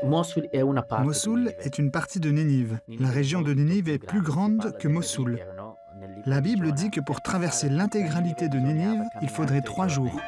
Mossoul est une partie de Ninive. La région de Ninive est plus grande que Mossoul. La Bible dit que pour traverser l'intégralité de Ninive, il faudrait 3 jours.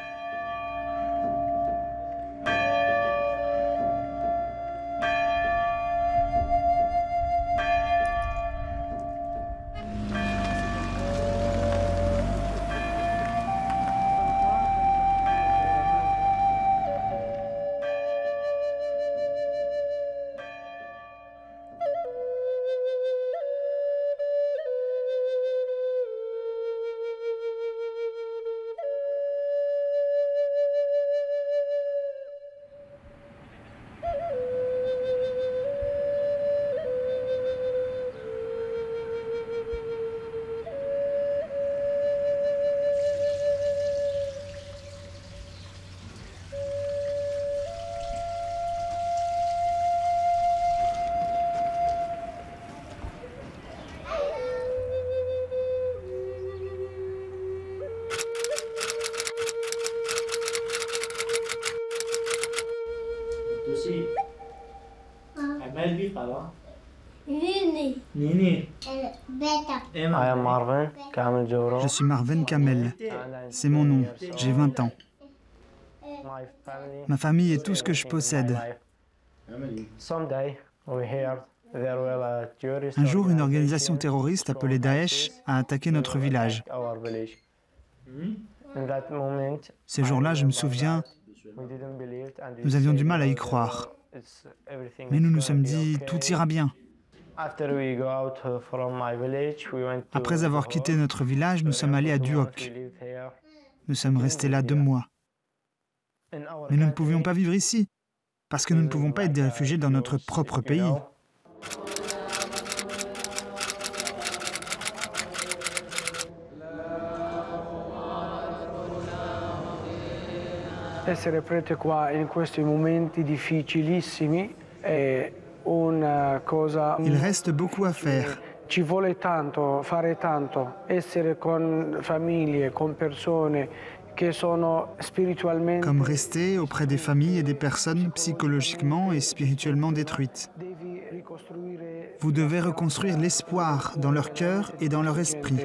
Je suis Marvin Kamel. C'est mon nom. J'ai 20 ans. Ma famille est tout ce que je possède. Un jour, une organisation terroriste appelée Daesh a attaqué notre village. Ces jours-là, je me souviens, nous avions du mal à y croire. Mais nous nous sommes dit, tout ira bien. Après avoir quitté notre village, nous sommes allés à Duhok. Nous sommes restés là 2 mois. Mais nous ne pouvions pas vivre ici, parce que nous ne pouvons pas être des réfugiés dans notre propre pays. Essere prete qua in questi momenti difficilissimi è una cosa. Il reste beaucoup à faire. Ci vuole tanto, fare tanto, essere con famiglie, con persone che sono spiritualmente. Comme rester auprès des familles et des personnes psychologiquement et spirituellement détruites. Vous devez reconstruire l'espoir dans leur cœur et dans leur esprit.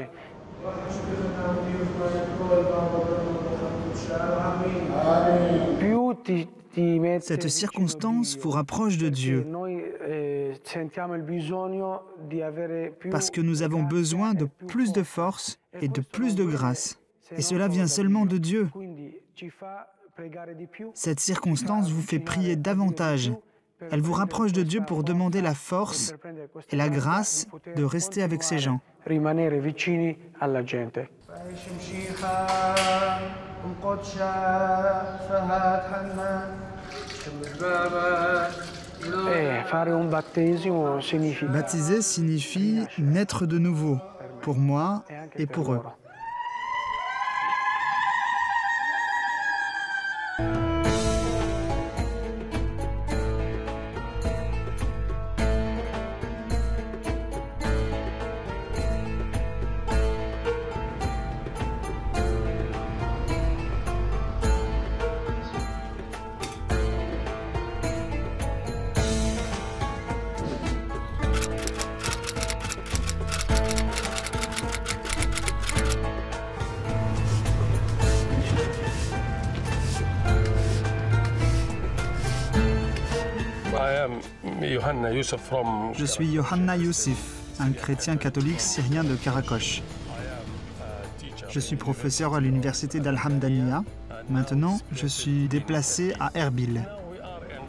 Cette circonstance vous rapproche de Dieu parce que nous avons besoin de plus de force et de plus de grâce. Et cela vient seulement de Dieu. Cette circonstance vous fait prier davantage. Elle vous rapproche de Dieu pour demander la force et la grâce de rester avec ces gens. Baptiser signifie naître de nouveau, pour moi et pour eux. Je suis Yohanna Youssef, un chrétien catholique syrien de Karakosh. Je suis professeur à l'université d'Al-Hamdaniya. Maintenant, je suis déplacé à Erbil.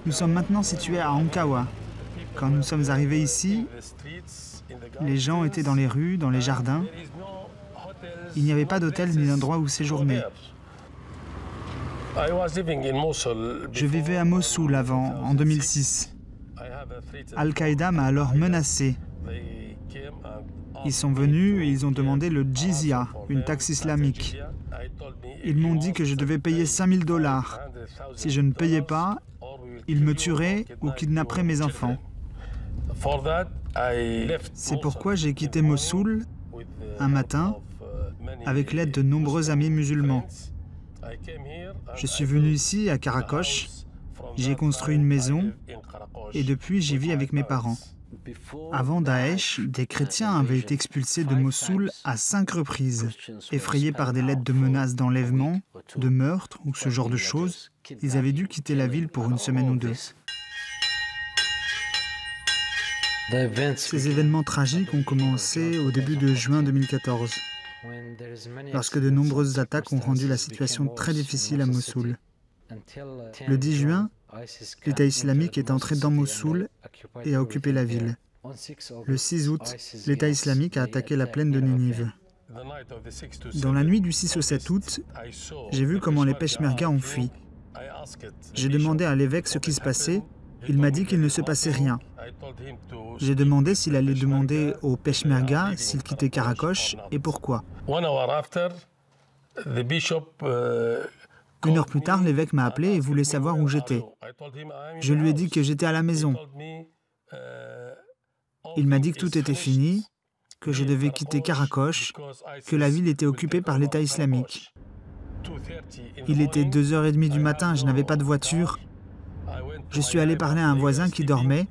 Nous sommes maintenant situés à Ankawa. Quand nous sommes arrivés ici, les gens étaient dans les rues, dans les jardins. Il n'y avait pas d'hôtel ni d'endroit où séjourner. Je vivais à Mossoul avant, en 2006. Al-Qaïda m'a alors menacé. Ils sont venus et ils ont demandé le jizya, une taxe islamique. Ils m'ont dit que je devais payer $5000. Si je ne payais pas, ils me tueraient ou kidnapperaient mes enfants. C'est pourquoi j'ai quitté Mossoul un matin avec l'aide de nombreux amis musulmans. Je suis venu ici, à Karakosh, J'ai construit une maison et depuis j'y vis avec mes parents. Avant Daesh, des chrétiens avaient été expulsés de Mossoul à 5 reprises. Effrayés par des lettres de menaces d'enlèvement, de meurtre ou ce genre de choses, ils avaient dû quitter la ville pour une semaine ou 2. Ces événements tragiques ont commencé au début de juin 2014, lorsque de nombreuses attaques ont rendu la situation très difficile à Mossoul. Le 10 juin, l'État islamique est entré dans Mossoul et a occupé la ville. Le 6 août, l'État islamique a attaqué la plaine de Ninive. Dans la nuit du 6 au 7 août, j'ai vu comment les Peshmerga ont fui. J'ai demandé à l'évêque ce qui se passait. Il m'a dit qu'il ne se passait rien. J'ai demandé s'il allait demander aux Peshmerga s'ils quittaient Karakosh et pourquoi. Une heure plus tard, l'évêque m'a appelé et voulait savoir où j'étais. Je lui ai dit que j'étais à la maison. Il m'a dit que tout était fini, que je devais quitter Karakosh, que la ville était occupée par l'État islamique. Il était 2h30 du matin, je n'avais pas de voiture. Je suis allé parler à un voisin qui dormait.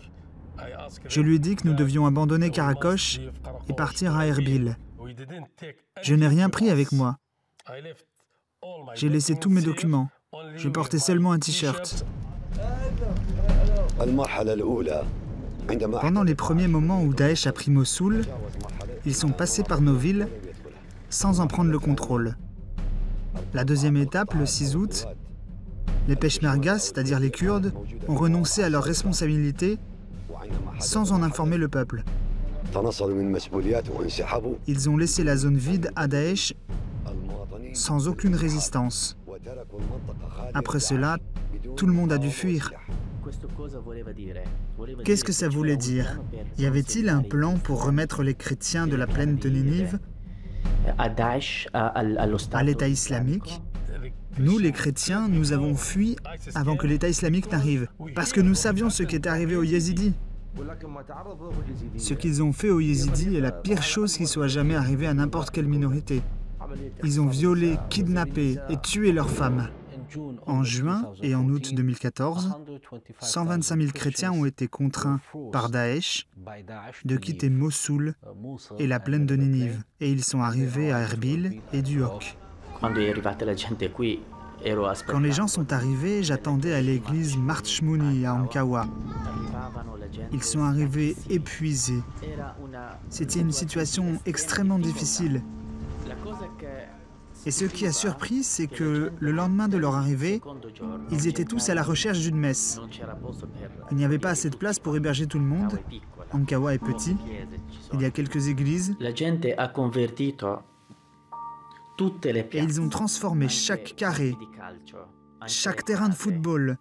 Je lui ai dit que nous devions abandonner Karakosh et partir à Erbil. Je n'ai rien pris avec moi. J'ai laissé tous mes documents. Je portais seulement un t-shirt. Pendant les premiers moments où Daesh a pris Mossoul, ils sont passés par nos villes sans en prendre le contrôle. La deuxième étape, le 6 août, les Peshmerga, c'est-à-dire les Kurdes, ont renoncé à leurs responsabilités sans en informer le peuple. Ils ont laissé la zone vide à Daesh sans aucune résistance. Après cela, tout le monde a dû fuir. Qu'est-ce que ça voulait dire? Y avait-il un plan pour remettre les chrétiens de la plaine de Ninive à l'État islamique? Nous, les chrétiens, nous avons fui avant que l'État islamique n'arrive, parce que nous savions ce qui était arrivé aux Yézidis. Ce qu'ils ont fait aux Yézidis est la pire chose qui soit jamais arrivée à n'importe quelle minorité. Ils ont violé, kidnappé et tué leurs femmes. En juin et en août 2014, 125 000 chrétiens ont été contraints par Daesh de quitter Mossoul et la plaine de Ninive. Et ils sont arrivés à Erbil et Duhok. Quand les gens sont arrivés, j'attendais à l'église Marchmouni à Ankawa. Ils sont arrivés épuisés. C'était une situation extrêmement difficile. Et ce qui a surpris, c'est que le lendemain de leur arrivée, ils étaient tous à la recherche d'une messe. Il n'y avait pas assez de place pour héberger tout le monde. Ankawa est petit. Il y a quelques églises. Et ils ont transformé chaque carré, chaque terrain de football,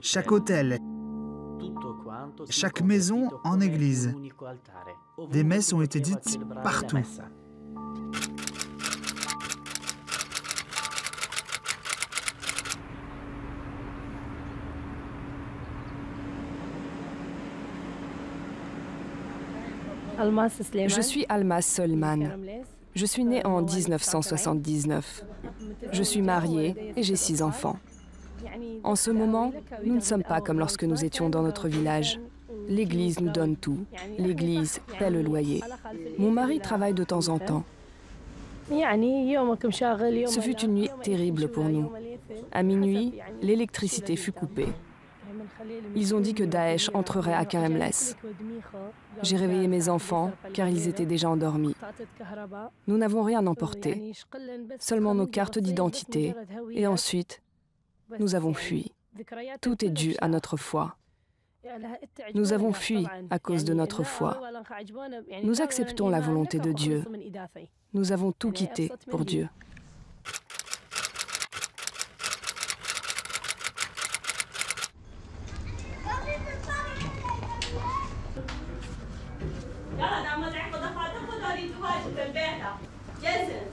chaque hôtel, chaque maison en église. Des messes ont été dites partout. Je suis Almas Solman. Je suis née en 1979. Je suis mariée et j'ai 6 enfants. En ce moment, nous ne sommes pas comme lorsque nous étions dans notre village. L'Église nous donne tout. L'Église paie le loyer. Mon mari travaille de temps en temps. Ce fut une nuit terrible pour nous. À minuit, l'électricité fut coupée. Ils ont dit que Daesh entrerait à Keremles. J'ai réveillé mes enfants car ils étaient déjà endormis. Nous n'avons rien emporté, seulement nos cartes d'identité et ensuite, nous avons fui. Tout est dû à notre foi. Nous avons fui à cause de notre foi. Nous acceptons la volonté de Dieu. Nous avons tout quitté pour Dieu.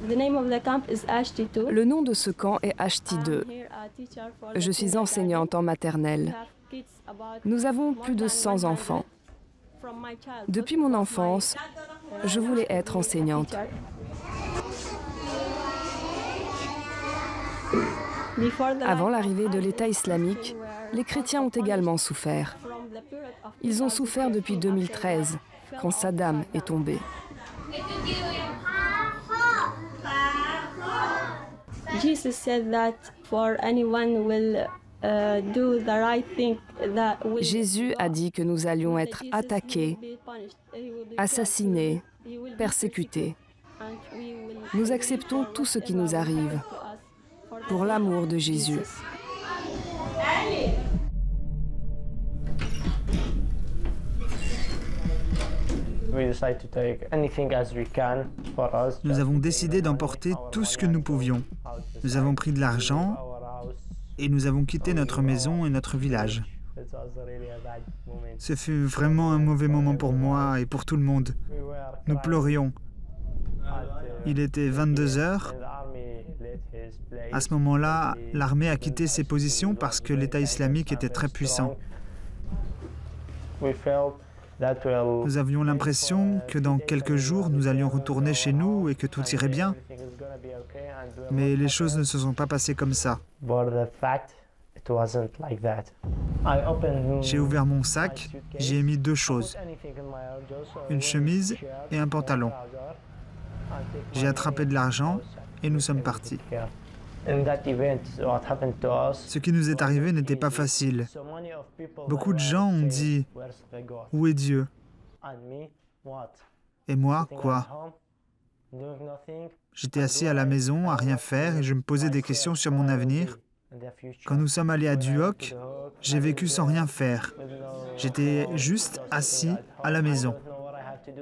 Le nom de ce camp est Ashti 2. Je suis enseignante en maternelle. Nous avons plus de 100 enfants. Depuis mon enfance, je voulais être enseignante. Avant l'arrivée de l'État islamique, les chrétiens ont également souffert. Ils ont souffert depuis 2013, quand Saddam est tombé. Jésus a dit que nous allions être attaqués, assassinés, persécutés. Nous acceptons tout ce qui nous arrive pour l'amour de Jésus. Nous avons décidé d'emporter tout ce que nous pouvions. Nous avons pris de l'argent et nous avons quitté notre maison et notre village. Ce fut vraiment un mauvais moment pour moi et pour tout le monde. Nous pleurions. Il était 22 heures. À ce moment-là, l'armée a quitté ses positions parce que l'État islamique était très puissant. Nous avions l'impression que dans quelques jours, nous allions retourner chez nous et que tout irait bien. Mais les choses ne se sont pas passées comme ça. J'ai ouvert mon sac, j'y ai mis 2 choses, une chemise et un pantalon. J'ai attrapé de l'argent et nous sommes partis. Ce qui nous est arrivé n'était pas facile. Beaucoup de gens ont dit « Où est Dieu ?» Et moi, quoi? J'étais assis à la maison, à rien faire, et je me posais des questions sur mon avenir. Quand nous sommes allés à Duhok, j'ai vécu sans rien faire. J'étais juste assis à la maison.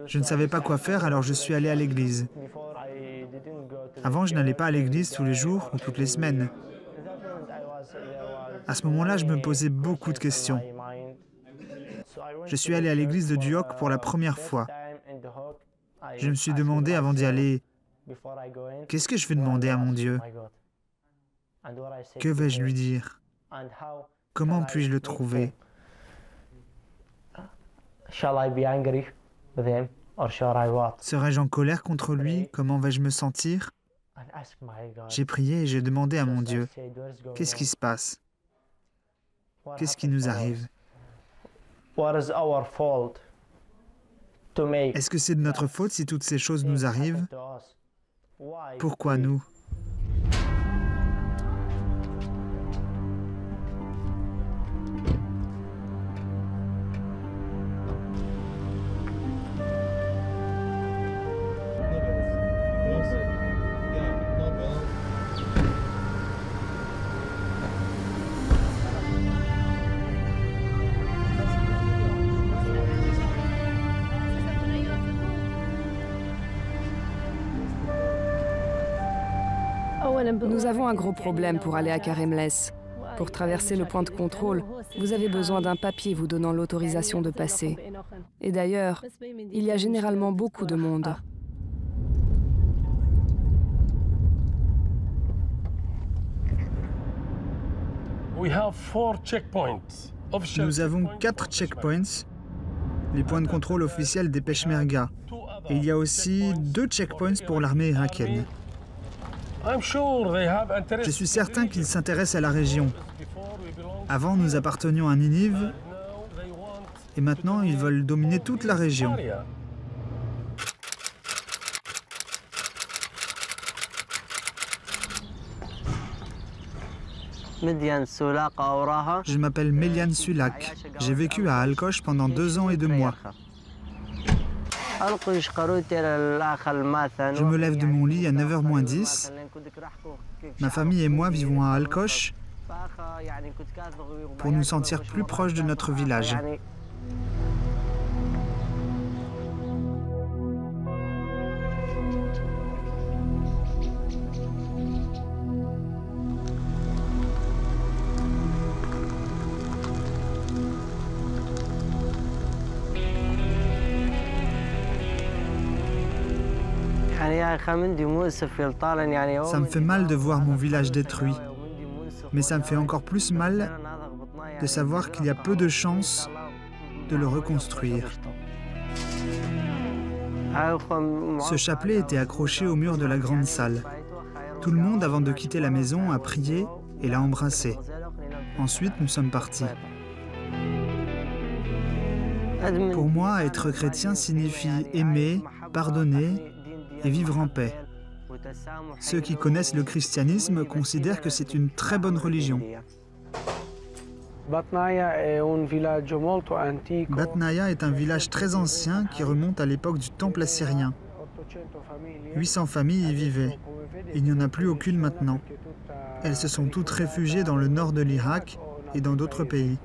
Je ne savais pas quoi faire, alors je suis allé à l'église. Avant, je n'allais pas à l'église tous les jours ou toutes les semaines. À ce moment-là, je me posais beaucoup de questions. Je suis allé à l'église de Duhok pour la première fois. Je me suis demandé avant d'y aller, qu'est-ce que je vais demander à mon Dieu? Que vais-je lui dire? Comment puis-je le trouver? Serais-je en colère contre lui? Comment vais-je me sentir? J'ai prié et j'ai demandé à mon Dieu, qu'est-ce qui se passe? Qu'est-ce qui nous arrive? Est-ce que c'est de notre faute si toutes ces choses nous arrivent? Pourquoi nous? Nous avons un gros problème pour aller à Karemles. Pour traverser le point de contrôle, vous avez besoin d'un papier vous donnant l'autorisation de passer. Et d'ailleurs, il y a généralement beaucoup de monde. Nous avons 4 checkpoints, les points de contrôle officiels des Peshmerga. Et il y a aussi 2 checkpoints pour l'armée irakienne. Je suis certain qu'ils s'intéressent à la région. Avant, nous appartenions à Ninive, et maintenant, ils veulent dominer toute la région. Je m'appelle Melian Sulak. J'ai vécu à Alkosh pendant 2 ans et 2 mois. Je me lève de mon lit à 9h moins 10. Ma famille et moi vivons à Alkosh pour nous sentir plus proches de notre village. Ça me fait mal de voir mon village détruit, mais ça me fait encore plus mal de savoir qu'il y a peu de chances de le reconstruire. Ce chapelet était accroché au mur de la grande salle. Tout le monde, avant de quitter la maison, a prié et l'a embrassé. Ensuite, nous sommes partis. Pour moi, être chrétien signifie aimer, pardonner et vivre en paix. Ceux qui connaissent le christianisme considèrent que c'est une très bonne religion. Batnaia est un village très ancien qui remonte à l'époque du temple assyrien. 800 familles y vivaient. Il n'y en a plus aucune maintenant. Elles se sont toutes réfugiées dans le nord de l'Irak et dans d'autres pays.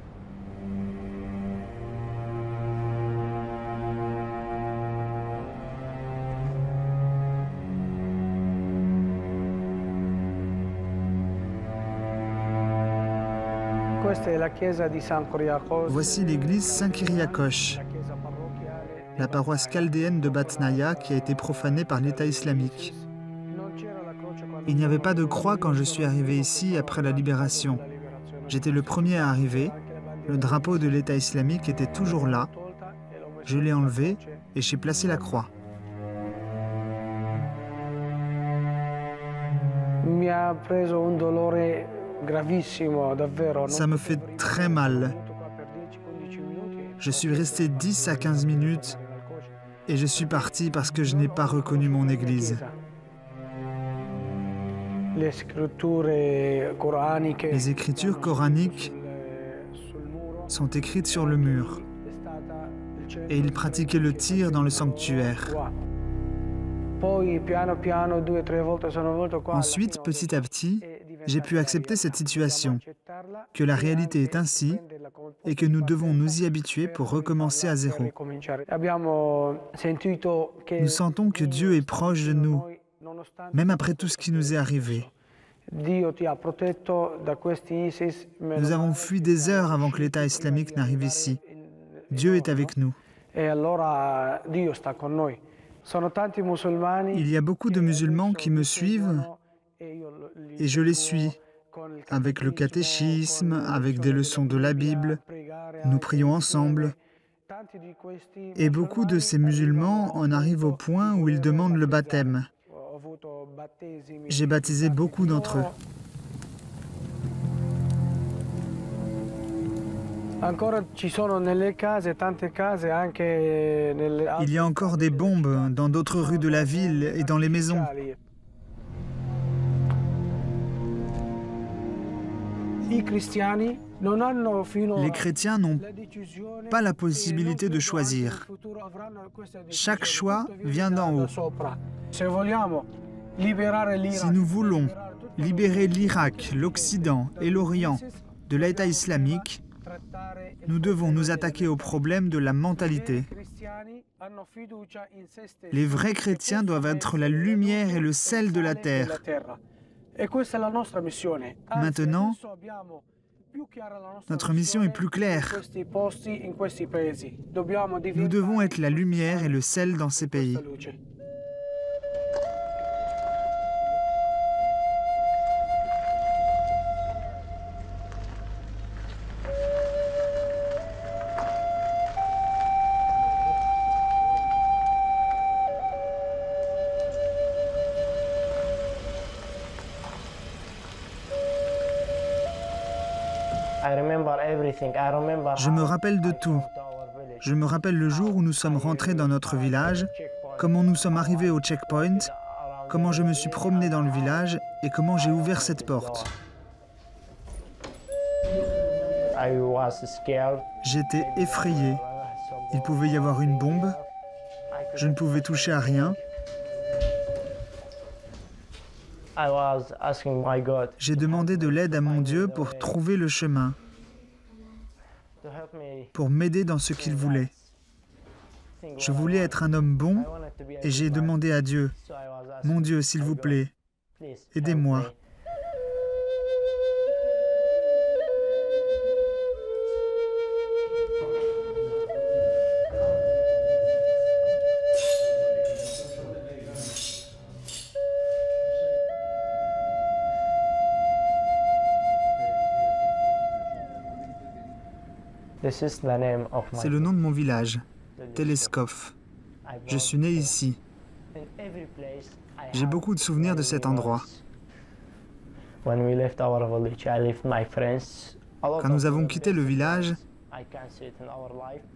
Voici l'église Saint-Kyriakos, la paroisse chaldéenne de Batnaia qui a été profanée par l'État islamique. Il n'y avait pas de croix quand je suis arrivé ici après la libération. J'étais le premier à arriver, le drapeau de l'État islamique était toujours là. Je l'ai enlevé et j'ai placé la croix. Ça me fait très mal. Je suis resté 10 à 15 minutes et je suis parti parce que je n'ai pas reconnu mon église. Les écritures coraniques sont écrites sur le mur et ils pratiquaient le tir dans le sanctuaire. Ensuite, petit à petit, j'ai pu accepter cette situation, que la réalité est ainsi et que nous devons nous y habituer pour recommencer à zéro. Nous sentons que Dieu est proche de nous, même après tout ce qui nous est arrivé. Nous avons fui des heures avant que l'État islamique n'arrive ici. Dieu est avec nous. Il y a beaucoup de musulmans qui me suivent et je les suis avec le catéchisme, avec des leçons de la Bible. Nous prions ensemble. Et beaucoup de ces musulmans en arrivent au point où ils demandent le baptême. J'ai baptisé beaucoup d'entre eux. Il y a encore des bombes dans d'autres rues de la ville et dans les maisons. Les chrétiens n'ont pas la possibilité de choisir. Chaque choix vient d'en haut. Si nous voulons libérer l'Irak, l'Occident et l'Orient de l'État islamique, nous devons nous attaquer au problème de la mentalité. Les vrais chrétiens doivent être la lumière et le sel de la terre. Maintenant, notre mission est plus claire. Nous devons être la lumière et le sel dans ces pays. Je me rappelle de tout. Je me rappelle le jour où nous sommes rentrés dans notre village, comment nous sommes arrivés au checkpoint, comment je me suis promené dans le village et comment j'ai ouvert cette porte. J'étais effrayé. Il pouvait y avoir une bombe. Je ne pouvais toucher à rien. J'ai demandé de l'aide à mon Dieu pour trouver le chemin, pour m'aider dans ce qu'il voulait. Je voulais être un homme bon et j'ai demandé à Dieu, « Mon Dieu, s'il vous plaît, aidez-moi. » C'est le nom de mon village, Teleskov. Je suis né ici. J'ai beaucoup de souvenirs de cet endroit. Quand nous avons quitté le village,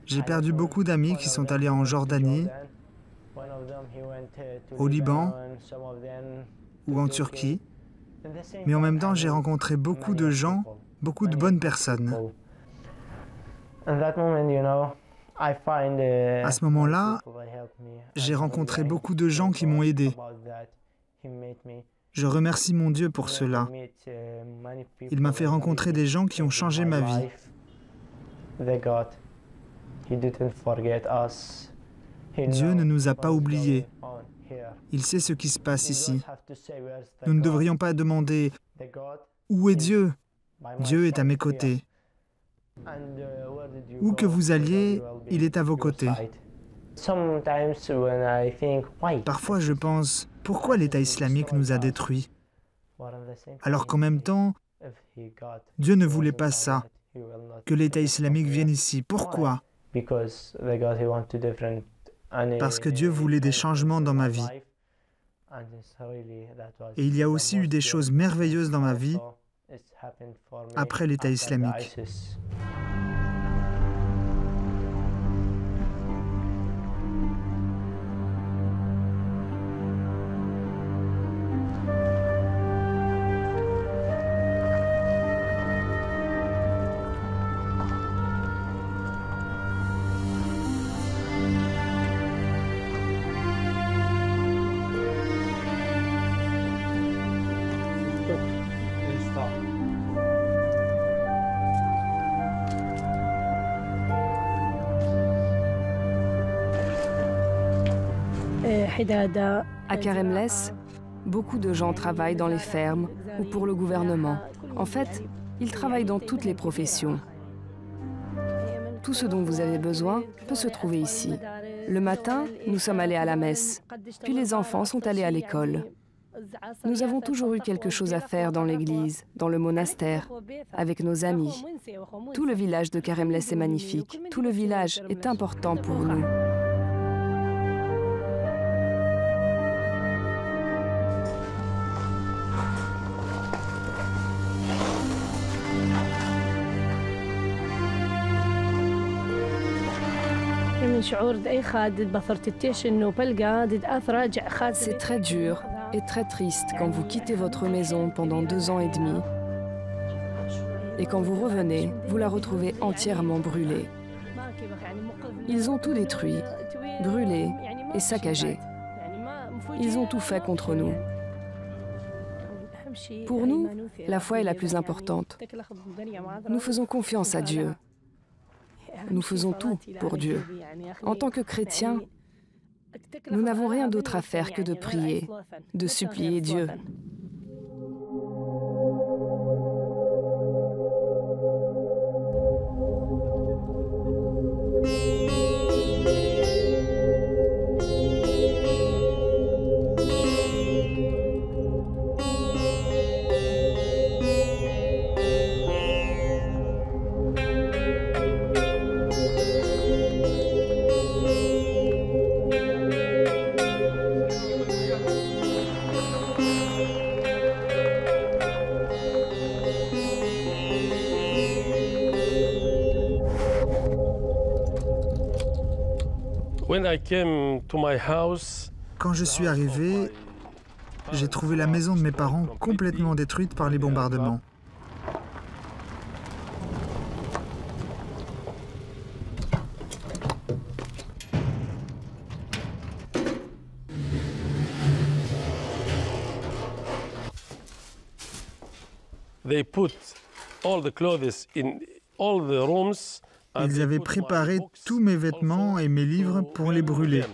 j'ai perdu beaucoup d'amis qui sont allés en Jordanie, au Liban ou en Turquie. Mais en même temps, j'ai rencontré beaucoup de gens, beaucoup de bonnes personnes. À ce moment-là, j'ai rencontré beaucoup de gens qui m'ont aidé. Je remercie mon Dieu pour cela. Il m'a fait rencontrer des gens qui ont changé ma vie. Dieu ne nous a pas oubliés. Il sait ce qui se passe ici. Nous ne devrions pas demander « Où est Dieu ?» Dieu est à mes côtés. Où que vous alliez, il est à vos côtés. Parfois, je pense, pourquoi l'État islamique nous a détruits? Alors qu'en même temps, Dieu ne voulait pas ça, que l'État islamique vienne ici. Pourquoi? Parce que Dieu voulait des changements dans ma vie. Et il y a aussi eu des choses merveilleuses dans ma vie après l'État islamique. À Karemles, beaucoup de gens travaillent dans les fermes ou pour le gouvernement. En fait, ils travaillent dans toutes les professions. Tout ce dont vous avez besoin peut se trouver ici. Le matin, nous sommes allés à la messe, puis les enfants sont allés à l'école. Nous avons toujours eu quelque chose à faire dans l'église, dans le monastère, avec nos amis. Tout le village de Karemles est magnifique. Tout le village est important pour nous. C'est très dur et très triste quand vous quittez votre maison pendant 2 ans et demi et quand vous revenez, vous la retrouvez entièrement brûlée. Ils ont tout détruit, brûlé et saccagé. Ils ont tout fait contre nous. Pour nous, la foi est la plus importante. Nous faisons confiance à Dieu. Nous faisons tout pour Dieu. En tant que chrétiens, nous n'avons rien d'autre à faire que de prier, de supplier Dieu. Quand je suis arrivé, j'ai trouvé la maison de mes parents complètement détruite par les bombardements. Ils avaient préparé tous mes vêtements et mes livres pour les brûler.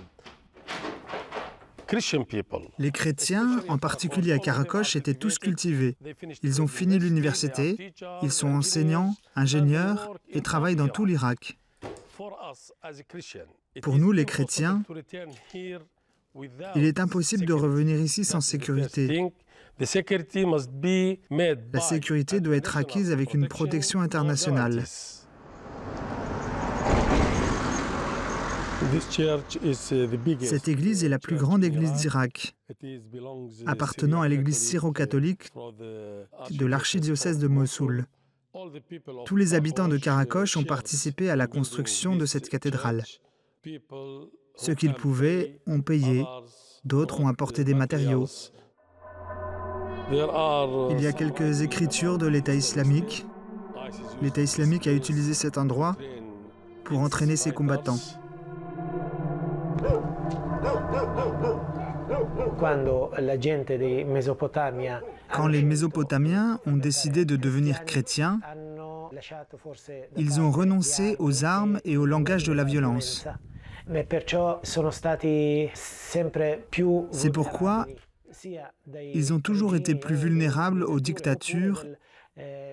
Les chrétiens, en particulier à Karakosh, étaient tous cultivés. Ils ont fini l'université, ils sont enseignants, ingénieurs et travaillent dans tout l'Irak. Pour nous, les chrétiens, il est impossible de revenir ici sans sécurité. La sécurité doit être acquise avec une protection internationale. Cette église est la plus grande église d'Irak, appartenant à l'église syro-catholique de l'archidiocèse de Mossoul. Tous les habitants de Karakosh ont participé à la construction de cette cathédrale. Ceux qu'ils pouvaient ont payé, d'autres ont apporté des matériaux. Il y a quelques écritures de l'État islamique. L'État islamique a utilisé cet endroit pour entraîner ses combattants. Quand les Mésopotamiens ont décidé de devenir chrétiens, ils ont renoncé aux armes et au langage de la violence. C'est pourquoi ils ont toujours été plus vulnérables aux dictatures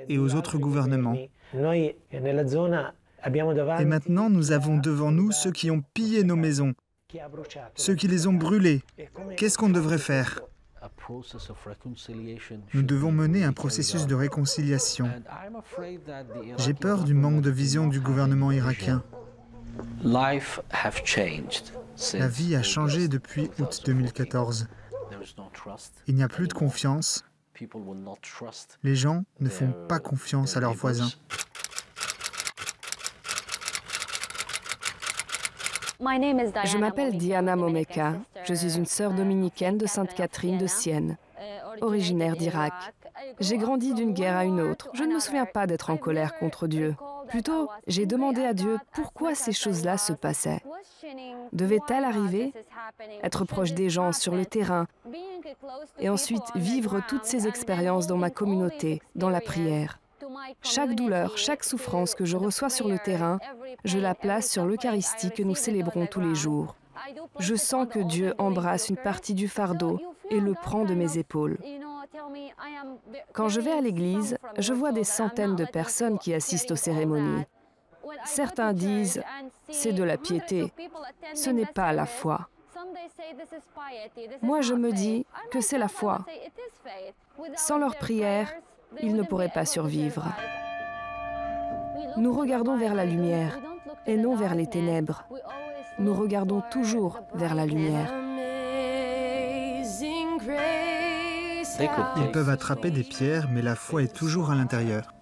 et aux autres gouvernements. Et maintenant, nous avons devant nous ceux qui ont pillé nos maisons, ceux qui les ont brûlées. Qu'est-ce qu'on devrait faire? Nous devons mener un processus de réconciliation. J'ai peur du manque de vision du gouvernement irakien. La vie a changé depuis août 2014. Il n'y a plus de confiance. Les gens ne font pas confiance à leurs voisins. Je m'appelle Diana Momeka. Je suis une sœur dominicaine de Sainte-Catherine de Sienne, originaire d'Irak. J'ai grandi d'une guerre à une autre. Je ne me souviens pas d'être en colère contre Dieu. Plutôt, j'ai demandé à Dieu pourquoi ces choses-là se passaient. Devait-elle arriver? Être proche des gens sur le terrain et ensuite vivre toutes ces expériences dans ma communauté, dans la prière. Chaque douleur, chaque souffrance que je reçois sur le terrain, je la place sur l'Eucharistie que nous célébrons tous les jours. Je sens que Dieu embrasse une partie du fardeau et le prend de mes épaules. Quand je vais à l'église, je vois des centaines de personnes qui assistent aux cérémonies. Certains disent « c'est de la piété ». Ce n'est pas la foi. Moi, je me dis que c'est la foi. Sans leur prière, ils ne pourraient pas survivre. Nous regardons vers la lumière et non vers les ténèbres. Nous regardons toujours vers la lumière. Ils peuvent attraper des pierres, mais la foi est toujours à l'intérieur.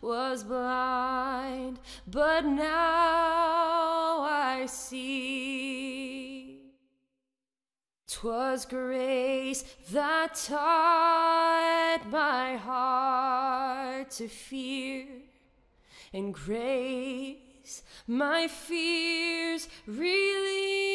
Was blind, but now I see. 'Twas grace that taught my heart to fear, and grace my fears relieved.